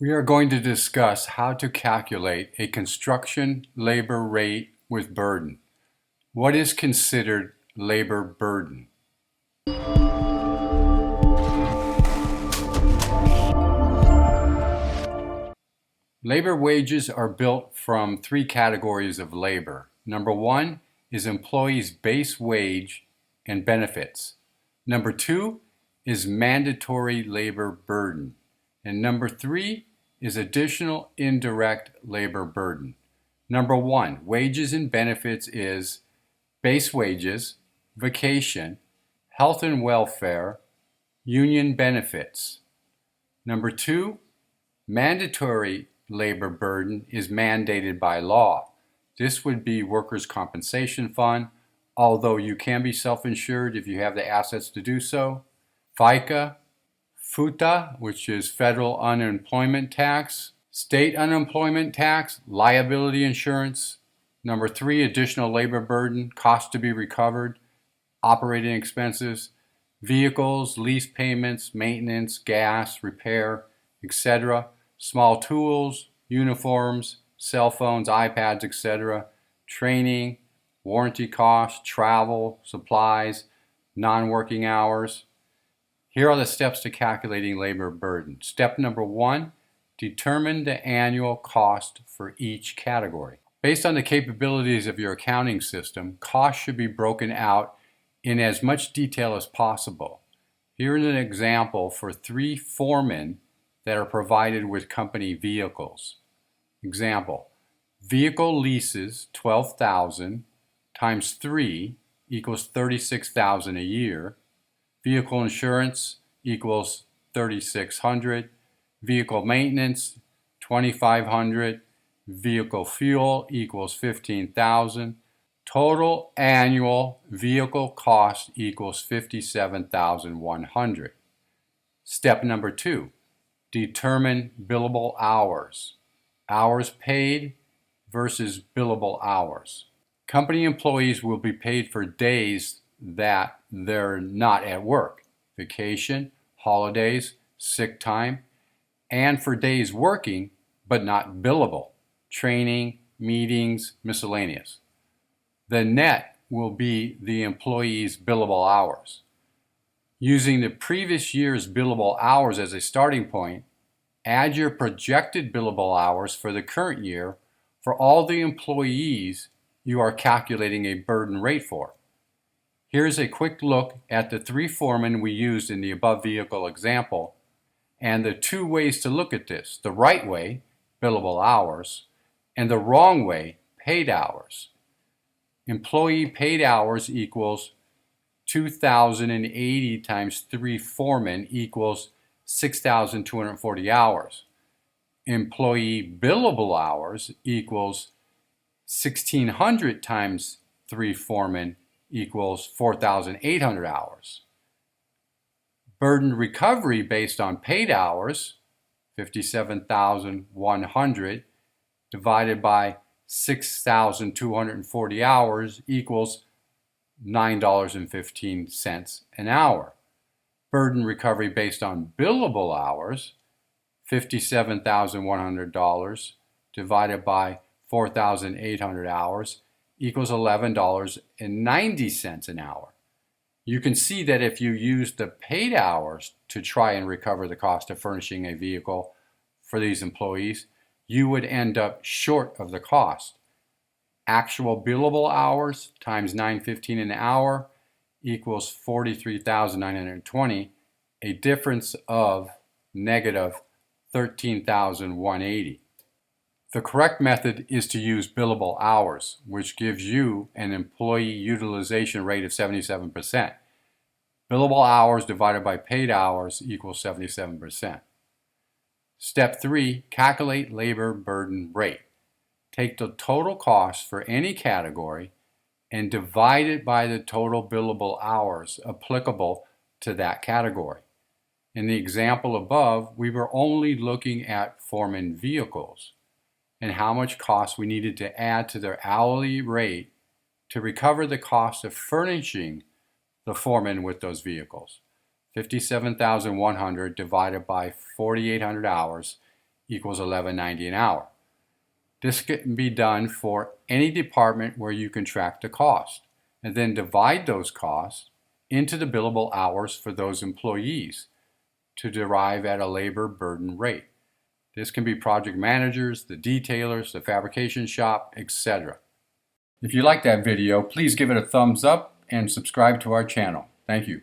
We are going to discuss how to calculate a construction labor rate with burden. What is considered labor burden? Labor wages are built from three categories of labor. Number one is employees' base wage and benefits. Number two is mandatory labor burden. And number three is additional indirect labor burden. Number one, wages and benefits is base wages, vacation, health and welfare, union benefits. Number two, mandatory labor burden is mandated by law. This would be workers' compensation fund, although you can be self-insured if you have the assets to do so. FICA, FUTA, which is federal unemployment tax, state unemployment tax, liability insurance. Number three, additional labor burden, cost to be recovered, operating expenses, vehicles, lease payments, maintenance, gas, repair, etc., small tools, uniforms, cell phones, iPads, etc., training, warranty costs, travel, supplies, non-working hours. Here are the steps to calculating labor burden. Step number one, determine the annual cost for each category. Based on the capabilities of your accounting system, costs should be broken out in as much detail as possible. Here is an example for three foremen that are provided with company vehicles. Example, vehicle leases $12,000 times 3 equals $36,000 a year. Vehicle insurance equals $3,600. Vehicle maintenance $2,500. Vehicle fuel equals $15,000. Total annual vehicle cost equals $57,100. Step number two, determine billable hours. Hours paid versus billable hours. Company employees will be paid for days that they're not at work, vacation, holidays, sick time, and for days working but not billable, training, meetings, miscellaneous. The net will be the employee's billable hours. Using the previous year's billable hours as a starting point, add your projected billable hours for the current year for all the employees you are calculating a burden rate for. Here's a quick look at the three foremen we used in the above vehicle example and the two ways to look at this. The right way, billable hours, and the wrong way, paid hours. Employee paid hours equals 2,080 times 3 foremen equals 6,240 hours. Employee billable hours equals 1,600 times 3 foremen equals 4,800 hours. Burden recovery based on paid hours, 57,100 divided by 6,240 hours equals $9.15 an hour. Burden recovery based on billable hours, $57,100 divided by 4,800 hours equals $11.90 an hour. You can see that if you use the paid hours to try and recover the cost of furnishing a vehicle for these employees, you would end up short of the cost. Actual billable hours times $9.15 an hour equals 43,920, a difference of negative 13,180. The correct method is to use billable hours, which gives you an employee utilization rate of 77%. Billable hours divided by paid hours equals 77%. Step 3, calculate labor burden rate. Take the total cost for any category and divide it by the total billable hours applicable to that category. In the example above, we were only looking at foreman vehicles and how much cost we needed to add to their hourly rate to recover the cost of furnishing the foreman with those vehicles. 57,100 divided by 4,800 hours equals $11.90 an hour. This can be done for any department where you can track the cost, and then divide those costs into the billable hours for those employees to derive at a labor burden rate. This can be project managers, the detailers, the fabrication shop, etc. If you like that video, please give it a thumbs up and subscribe to our channel. Thank you.